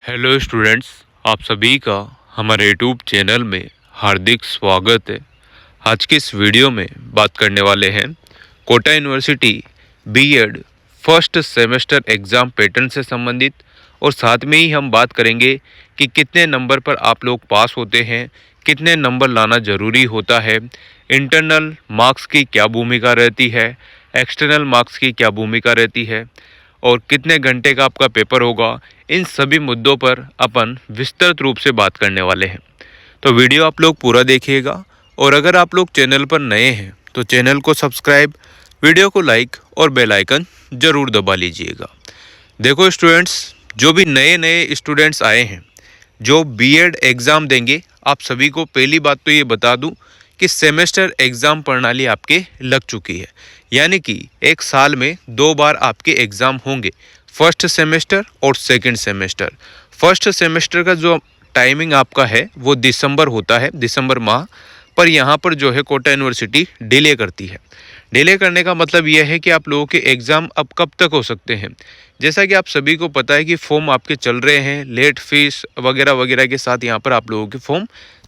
Hello students, आप सभी का हमारे यूट्यूब चैनल में हार्दिक स्वागत है। आज के इस वीडियो में बात करने वाले हैं Kota university BEd first semester exam pattern से संबंधित, और साथ में ही हम बात करेंगे कि कितने नंबर पर आप लोग पास होते हैं, कितने नंबर लाना ज़रूरी होता है, इंटरनल मार्क्स की क्या भूमिका रहती है, एक्सटर्नल मार्क्स की क्या भूमिका रहती है, और कितने घंटे का आपका पेपर होगा। इन सभी मुद्दों पर अपन विस्तृत रूप से बात करने वाले हैं। तो वीडियो आप लोग पूरा देखिएगा, और अगर आप लोग चैनल पर नए हैं तो चैनल को सब्सक्राइब, वीडियो को लाइक और बेल आइकन ज़रूर दबा लीजिएगा। देखो स्टूडेंट्स, जो भी नए नए स्टूडेंट्स आए हैं जो बीएड एग्ज़ाम देंगे, आप सभी को पहली बात तो ये बता दूं कि सेमेस्टर एग्ज़ाम प्रणाली आपके लग चुकी है। यानी कि एक साल में 2 बार आपके एग्ज़ाम होंगे, फर्स्ट सेमेस्टर और सेकंड सेमेस्टर। फर्स्ट सेमेस्टर का जो टाइमिंग आपका है वो दिसंबर होता है, दिसंबर माह पर। यहाँ पर जो है कोटा यूनिवर्सिटी डिले करती है। डिले करने का मतलब यह है कि आप लोगों के एग्ज़ाम अब कब तक हो सकते हैं। जैसा कि आप सभी को पता है कि फॉर्म आपके चल रहे हैं, लेट फीस वगैरह वगैरह के साथ यहाँ पर आप लोगों के फॉर्म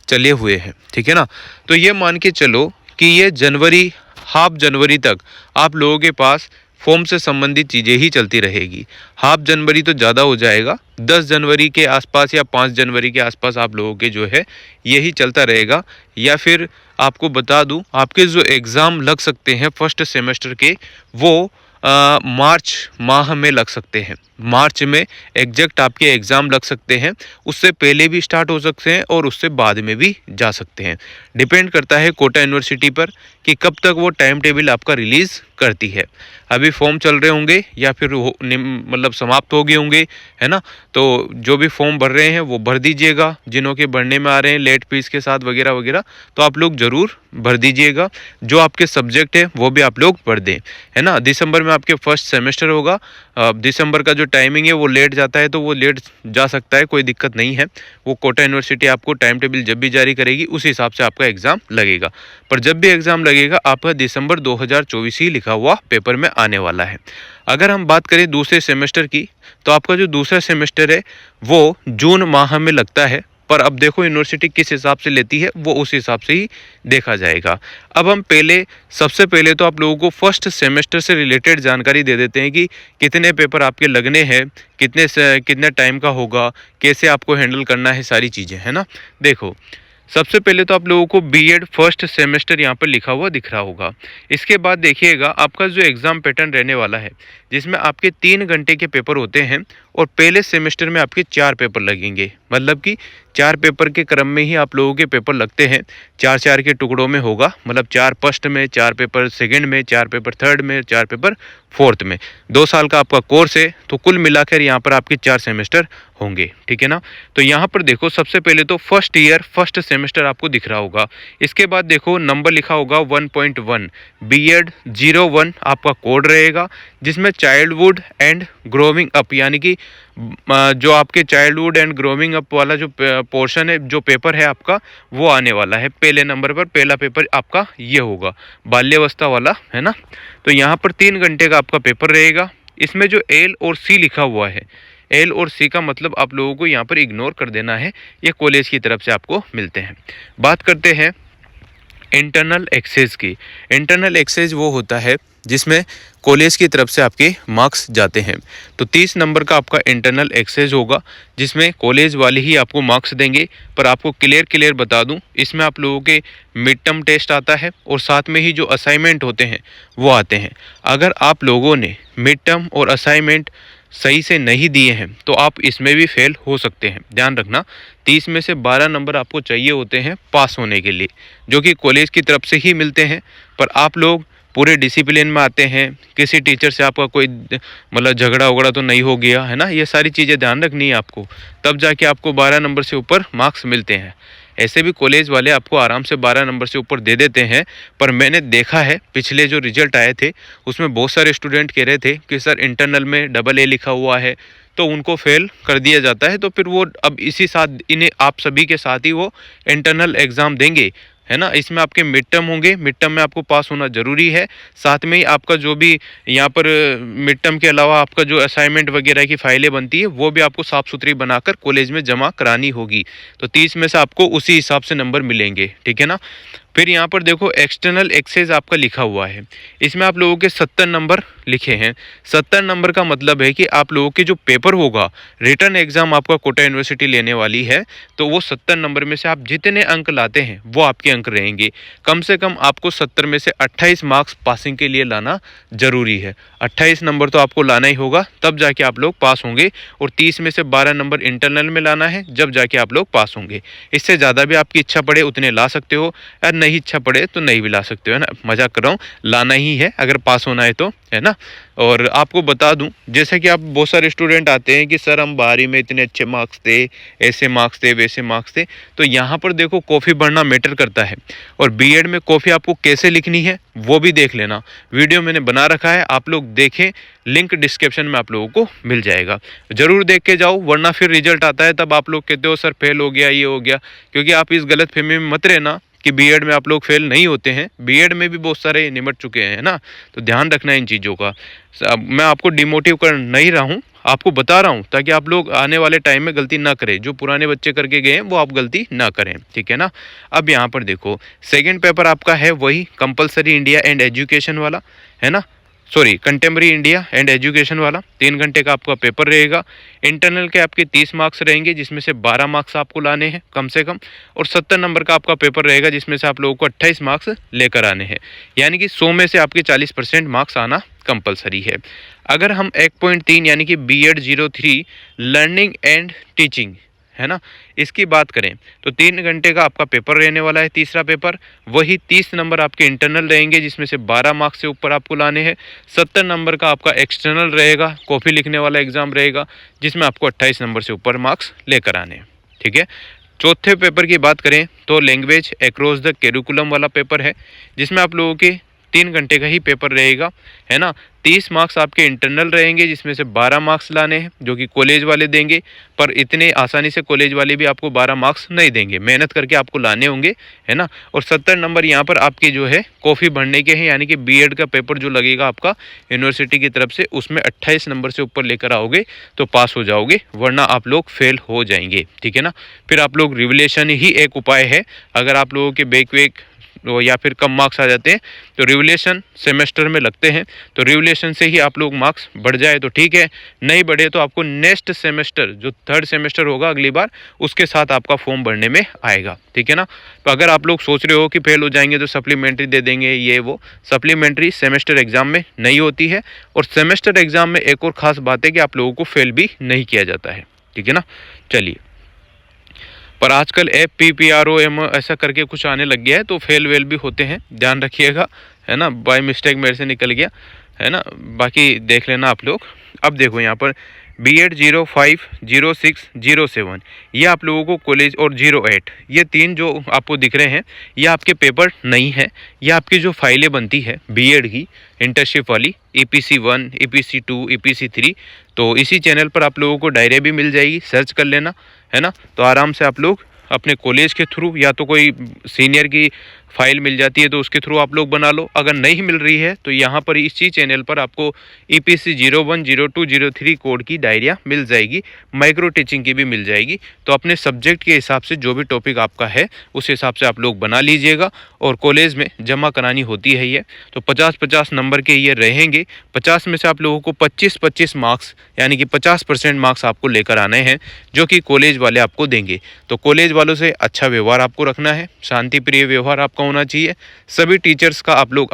चले हुए हैं, ठीक है ना। तो ये मान के चलो कि ये जनवरी, हाफ जनवरी तक आप लोगों के पास फॉर्म से संबंधित चीज़ें ही चलती रहेगी। हाफ जनवरी तो ज़्यादा हो जाएगा, 10 जनवरी के आसपास या 5 जनवरी के आसपास आप लोगों के जो है यही चलता रहेगा। या फिर आपको बता दूं, आपके जो एग्ज़ाम लग सकते हैं फर्स्ट सेमेस्टर के, वो मार्च माह में लग सकते हैं। मार्च में एग्जैक्ट आपके एग्ज़ाम लग सकते हैं। उससे पहले भी स्टार्ट हो सकते हैं और उससे बाद में भी जा सकते हैं। डिपेंड करता है कोटा यूनिवर्सिटी पर कि कब तक वो टाइम टेबल आपका रिलीज़ करती है। अभी फॉर्म चल रहे होंगे या फिर मतलब समाप्त हो गए होंगे, है ना। तो जो भी फॉर्म भर रहे हैं वो भर दीजिएगा। जिन्हों के भरने में आ रहे हैं लेट फीस के साथ वगैरह वगैरह, तो आप लोग ज़रूर भर दीजिएगा। जो आपके सब्जेक्ट है वो भी आप लोग भर दें, है ना। दिसंबर में आपके फर्स्ट सेमेस्टर होगा। दिसंबर का जो टाइमिंग है वो लेट जाता है तो वो लेट जा सकता है, कोई दिक्कत नहीं है। वो कोटा यूनिवर्सिटी आपको टाइम टेबल जब भी जारी करेगी उस हिसाब से आपका एग्ज़ाम लगेगा। पर जब भी एग्ज़ाम लगेगा आपका दिसंबर 2024 ही लिखा हुआ पेपर में आने वाला है। अगर हम बात करें दूसरे सेमेस्टर की, तो आपका जो दूसरा सेमेस्टर है वो जून माह में लगता है। पर अब देखो यूनिवर्सिटी किस हिसाब से लेती है वो उस हिसाब से ही देखा जाएगा। अब हम सबसे पहले तो आप लोगों को फर्स्ट सेमेस्टर से रिलेटेड जानकारी दे देते हैं कि कितने पेपर आपके लगने हैं, कितने टाइम का होगा, कैसे आपको हैंडल करना है, सारी चीज़ें, है ना। देखो, सबसे पहले तो आप लोगों को बीएड फर्स्ट सेमेस्टर यहाँ पर लिखा हुआ दिख रहा होगा। इसके बाद देखिएगा आपका जो एग्ज़ाम पैटर्न रहने वाला है, जिसमें आपके 3 घंटे के पेपर होते हैं और पहले सेमेस्टर में आपके 4 पेपर लगेंगे। मतलब कि 4 पेपर के क्रम में ही आप लोगों के पेपर लगते हैं। 4-4 के टुकड़ों में होगा, मतलब 4 फर्स्ट में, 4 पेपर सेकंड में, 4 पेपर थर्ड में, 4 पेपर फोर्थ में। 2 साल का आपका कोर्स है, तो कुल मिलाकर यहाँ पर आपके 4 सेमेस्टर होंगे, ठीक है ना। तो यहाँ पर देखो, सबसे पहले तो फर्स्ट ईयर फर्स्ट सेमेस्टर आपको दिख रहा होगा। इसके बाद देखो नंबर लिखा होगा 1.1, बीएड 01 आपका कोड रहेगा, जिसमें चाइल्डहुड एंड ग्रोविंग अप, यानी कि जो आपके चाइल्डहुड एंड ग्रोविंग अप वाला जो पोर्शन है, जो पेपर है आपका, वो आने वाला है। पहले नंबर पर पहला पेपर आपका ये होगा, बाल्यावस्था वाला, है ना। तो यहाँ पर 3 घंटे का आपका पेपर रहेगा। इसमें जो एल और सी लिखा हुआ है, एल और सी का मतलब आप लोगों को यहाँ पर इग्नोर कर देना है, ये कॉलेज की तरफ से आपको मिलते हैं। बात करते हैं इंटरनल एक्सेस की। इंटरनल एक्सेस वो होता है जिसमें कॉलेज की तरफ से आपके मार्क्स जाते हैं। तो 30 नंबर का आपका इंटरनल एक्सेस होगा, जिसमें कॉलेज वाले ही आपको मार्क्स देंगे। पर आपको क्लियर बता दूं, इसमें आप लोगों के मिड टर्म टेस्ट आता है और साथ में ही जो असाइनमेंट होते हैं वो आते हैं। अगर आप लोगों ने मिड टर्म और असाइनमेंट सही से नहीं दिए हैं तो आप इसमें भी फेल हो सकते हैं। ध्यान रखना, 30 में से 12 नंबर आपको चाहिए होते हैं पास होने के लिए, जो कि कॉलेज की तरफ से ही मिलते हैं। पर आप लोग पूरे डिसिप्लिन में आते हैं, किसी टीचर से आपका कोई मतलब झगड़ा वगड़ा तो नहीं हो गया, है ना। ये सारी चीज़ें ध्यान रखनी है आपको, तब जाके आपको 12 नंबर से ऊपर मार्क्स मिलते हैं। ऐसे भी कॉलेज वाले आपको आराम से 12 नंबर से ऊपर दे देते हैं। पर मैंने देखा है पिछले जो रिजल्ट आए थे उसमें बहुत सारे स्टूडेंट कह रहे थे कि सर इंटरनल में डबल ए लिखा हुआ है, तो उनको फेल कर दिया जाता है। तो फिर वो अब इसी साथ इन्हें आप सभी के साथ ही वो इंटरनल एग्ज़ाम देंगे, है ना। इसमें आपके मिड टर्म होंगे, मिड टर्म में आपको पास होना ज़रूरी है। साथ में ही आपका जो भी यहाँ पर मिड टर्म के अलावा आपका जो असाइनमेंट वगैरह की फाइलें बनती है वो भी आपको साफ़ सुथरी बनाकर कॉलेज में जमा करानी होगी। तो 30 में से आपको उसी हिसाब से नंबर मिलेंगे, ठीक है ना। फिर यहाँ पर देखो एक्सटर्नल एक्सेस आपका लिखा हुआ है, इसमें आप लोगों के 70 नंबर लिखे हैं। 70 नंबर का मतलब है कि आप लोगों के जो पेपर होगा, रिटर्न एग्जाम आपका कोटा यूनिवर्सिटी लेने वाली है, तो वो 70 नंबर में से आप जितने अंक लाते हैं वो आपके अंक रहेंगे। कम से कम आपको 70 में से 28 मार्क्स पासिंग के लिए लाना जरूरी है। 28 नंबर तो आपको लाना ही होगा, तब जाके आप लोग पास होंगे। और 30 में से 12 नंबर इंटरनल में लाना है, जब जाके आप लोग पास होंगे। इससे ज़्यादा भी आपकी इच्छा पड़े उतने ला सकते हो, या नहीं इच्छा पड़े तो नहीं भी ला सकते हो, है ना। मजाक कर रहा हूँ, लाना ही है अगर पास होना है तो, है ना। और आपको बता दूं, जैसे कि आप बहुत सारे स्टूडेंट आते हैं कि सर हम 12वीं में इतने अच्छे मार्क्स थे, ऐसे मार्क्स थे, वैसे मार्क्स थे। तो यहाँ पर देखो कॉफ़ी बढ़ना मैटर करता है, और बीएड में कॉफ़ी आपको कैसे लिखनी है वो भी देख लेना। वीडियो मैंने बना रखा है, आप लोग देखें, लिंक डिस्क्रिप्शन में आप लोगों को मिल जाएगा। ज़रूर देख के जाओ, वरना फिर रिजल्ट आता है तब आप लोग कहते हो सर फेल हो गया, ये हो गया। क्योंकि आप इस गलत फहमी में मत रहना कि बीएड में आप लोग फेल नहीं होते हैं, बीएड में भी बहुत सारे निमट चुके हैं ना। तो ध्यान रखना इन चीज़ों का। मैं आपको डिमोटिव कर नहीं रहा हूँ, आपको बता रहा हूँ ताकि आप लोग आने वाले टाइम में गलती ना करें। जो पुराने बच्चे करके गए हैं वो आप गलती ना करें, ठीक है ना। अब यहाँ पर देखो सेकेंड पेपर आपका है वही कंपलसरी इंडिया एंड एजुकेशन वाला, है ना, sorry contemporary India and education वाला। 3 घंटे का आपका पेपर रहेगा। इंटरनल के आपके 30 मार्क्स रहेंगे, जिसमें से 12 मार्क्स आपको लाने हैं कम से कम। और 70 नंबर का आपका पेपर रहेगा, जिसमें से आप लोगों को 28 मार्क्स लेकर आने हैं। यानी कि 100 में से आपके 40% मार्क्स आना कंपलसरी है। अगर हम 1.3 यानी कि BEd 03 लर्निंग एंड टीचिंग, है ना, इसकी बात करें तो 3 घंटे का आपका पेपर रहने वाला है, तीसरा पेपर। वही 30 नंबर आपके इंटरनल रहेंगे, जिसमें से 12 मार्क्स से ऊपर आपको लाने हैं। 70 नंबर का आपका एक्सटर्नल रहेगा, कॉपी लिखने वाला एग्जाम रहेगा, जिसमें आपको 28 नंबर से ऊपर मार्क्स लेकर आने हैं, ठीक है। चौथे पेपर की बात करें तो लैंग्वेज अक्रॉस द कैरिकुलम वाला पेपर है, जिसमें आप लोगों के 3 घंटे का ही पेपर रहेगा, है ना। 30 मार्क्स आपके इंटरनल रहेंगे, जिसमें से 12 मार्क्स लाने हैं, जो कि कॉलेज वाले देंगे। पर इतने आसानी से कॉलेज वाले भी आपको 12 मार्क्स नहीं देंगे, मेहनत करके आपको लाने होंगे, है ना। और 70 नंबर यहाँ पर आपके जो है कॉफ़ी भरने के हैं, यानी कि बीएड का पेपर जो लगेगा आपका यूनिवर्सिटी की तरफ से, उसमें 28 नंबर से ऊपर लेकर आओगे तो पास हो जाओगे, वरना आप लोग फेल हो जाएंगे, ठीक है ना। फिर आप लोग रिवलेशन ही एक उपाय है। अगर आप लोगों के बैक वेक या फिर कम मार्क्स आ जाते हैं तो रिवलेशन सेमेस्टर में लगते हैं, तो रिवलेशन से ही आप लोग मार्क्स बढ़ जाए तो ठीक है, नहीं बढ़े तो आपको नेक्स्ट सेमेस्टर जो 3rd सेमेस्टर होगा अगली बार, उसके साथ आपका फॉर्म भरने में आएगा, ठीक है ना। तो अगर आप लोग सोच रहे हो कि फेल हो जाएंगे तो सप्लीमेंट्री दे देंगे, ये वो, सप्लीमेंट्री सेमेस्टर एग्जाम में नहीं होती है। और सेमेस्टर एग्जाम में एक और ख़ास बात है कि आप लोगों को फेल भी नहीं किया जाता है, ठीक है ना। चलिए, पर आजकल FPPROM ऐसा करके कुछ आने लग गया है, तो फेल वेल भी होते हैं, ध्यान रखिएगा, है ना। बाय मिस्टेक मेरे से निकल गया, है ना, बाकी देख लेना आप लोग। अब देखो यहाँ पर BEd 05, 06, 07 ये आप लोगों को कॉलेज, और 08 ये 3 जो आपको दिख रहे हैं ये आपके पेपर नहीं है, ये आपकी जो फाइलें बनती है बीएड की इंटर्नशिप वाली, EPC 1, EPC 2, EPC 3, तो इसी चैनल पर आप लोगों को डायरी भी मिल जाएगी, सर्च कर लेना, है ना। तो आराम से आप लोग अपने कॉलेज के थ्रू, या तो कोई सीनियर की फाइल मिल जाती है तो उसके थ्रू आप लोग बना लो। अगर नहीं मिल रही है तो यहाँ पर इसी चैनल पर आपको EPC 01, 02, 03 कोड की डायरिया मिल जाएगी, माइक्रो टीचिंग की भी मिल जाएगी। तो अपने सब्जेक्ट के हिसाब से जो भी टॉपिक आपका है उस हिसाब से आप लोग बना लीजिएगा, और कॉलेज में जमा करानी होती है ये। तो 50-50 नंबर के ये रहेंगे। 50 में से आप लोगों को 25-25 मार्क्स यानी कि 50% मार्क्स आपको लेकर आने हैं, जो कि कॉलेज वाले आपको देंगे। तो कॉलेज वालों से अच्छा व्यवहार आपको रखना है, शांति प्रिय व्यवहार आपका होना चाहिए। सभी टीचर्स का आप लोग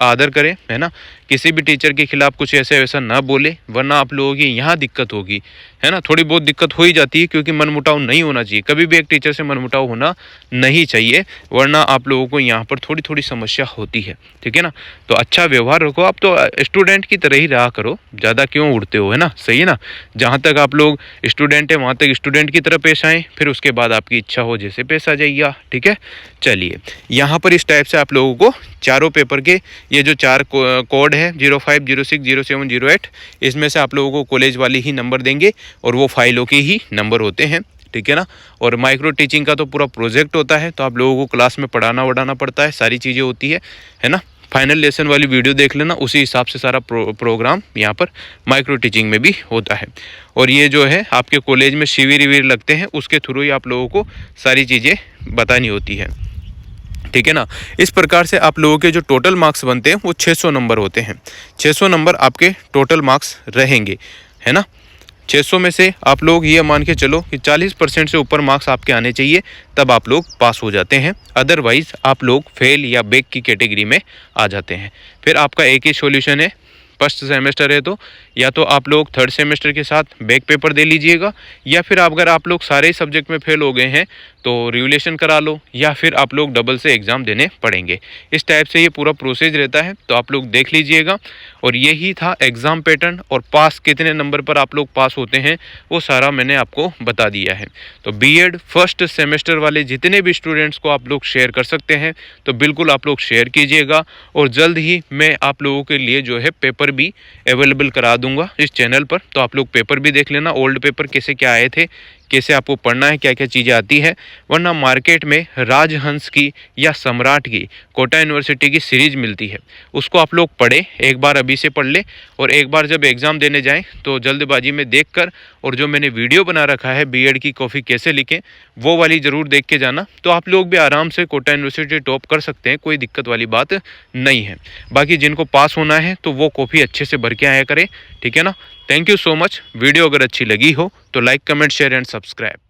आदर करें, है ना। किसी भी टीचर के खिलाफ कुछ ऐसे वैसा ना बोले, वरना आप लोगों की यहाँ दिक्कत होगी, है ना। थोड़ी बहुत दिक्कत हो ही जाती है, क्योंकि मनमुटाव नहीं होना चाहिए, कभी भी एक टीचर से मनमुटाव होना नहीं चाहिए, वरना आप लोगों को यहाँ पर थोड़ी थोड़ी समस्या होती है, ठीक है ना। तो अच्छा व्यवहार रखो, आप तो स्टूडेंट की तरह ही रहा करो, ज़्यादा क्यों उड़ते हो, है ना, सही है ना। जहाँ तक आप लोग स्टूडेंट है वहाँ तक स्टूडेंट की तरह पेश आएँ, फिर उसके बाद आपकी इच्छा हो जैसे पेश आ जाइएगा, ठीक है। चलिए, यहाँ पर इस टाइप से आप लोगों को चारों पेपर के ये जो 4 कोड है 05, 06, 07, 08, इसमें से आप लोगों को कॉलेज वाले ही नंबर देंगे, और वो फाइलों के ही नंबर होते हैं। ठीक है ना। और माइक्रो टीचिंग का तो पूरा प्रोजेक्ट होता है, तो आप लोगों को क्लास में पढ़ाना वढ़ाना पड़ता है, सारी चीज़ें होती है ना। फाइनल लेसन वाली वीडियो देख लेना, उसी हिसाब से सारा प्रोग्राम यहाँ पर माइक्रो टीचिंग में भी होता है। और ये जो है आपके कॉलेज में शिविर विविर लगते हैं, उसके थ्रू ही आप लोगों को सारी चीज़ें बतानी होती है, ठीक है ना। इस प्रकार से आप लोगों के जो टोटल मार्क्स बनते हैं वो 600 नंबर होते हैं। 600 नंबर आपके टोटल मार्क्स रहेंगे, है ना। 600 में से आप लोग ये मान के चलो कि 40% से ऊपर मार्क्स आपके आने चाहिए, तब आप लोग पास हो जाते हैं। अदरवाइज़ आप लोग फेल या बैक की कैटेगरी में आ जाते हैं। फिर आपका एक ही सॉल्यूशन है, फर्स्ट सेमेस्टर है तो या तो आप लोग थर्ड सेमेस्टर के साथ बैक पेपर दे लीजिएगा, या फिर अगर आप लोग सारे सब्जेक्ट में फेल हो गए हैं तो रिवलेशन करा लो, या फिर आप लोग डबल से एग्ज़ाम देने पड़ेंगे। इस टाइप से ये पूरा प्रोसेस रहता है, तो आप लोग देख लीजिएगा। और यही था एग्ज़ाम पैटर्न, और पास कितने नंबर पर आप लोग पास होते हैं वो सारा मैंने आपको बता दिया है। तो बीएड फर्स्ट सेमेस्टर वाले जितने भी स्टूडेंट्स को आप लोग शेयर कर सकते हैं तो बिल्कुल आप लोग शेयर कीजिएगा। और जल्द ही मैं आप लोगों के लिए जो है पेपर भी अवेलेबल करा दूंगा इस चैनल पर, तो आप लोग पेपर भी देख लेना, ओल्ड पेपर कैसे क्या आए थे, कैसे आपको पढ़ना है, क्या क्या चीज़ें आती है। वरना मार्केट में राजहंस की या सम्राट की कोटा यूनिवर्सिटी की सीरीज मिलती है, उसको आप लोग पढ़ें, एक बार अभी से पढ़ ले, और एक बार जब एग्ज़ाम देने जाएं तो जल्दबाजी में देखकर, और जो मैंने वीडियो बना रखा है बीएड की कॉफ़ी कैसे लिखें, वो वाली ज़रूर देख के जाना। तो आप लोग भी आराम से कोटा यूनिवर्सिटी टॉप कर सकते हैं, कोई दिक्कत वाली बात नहीं है। बाकी जिनको पास होना है तो वो कॉफ़ी अच्छे से भर के आया करें, ठीक है ना। Thank you so much. Video अगर अच्छी लगी हो तो like comment share and subscribe.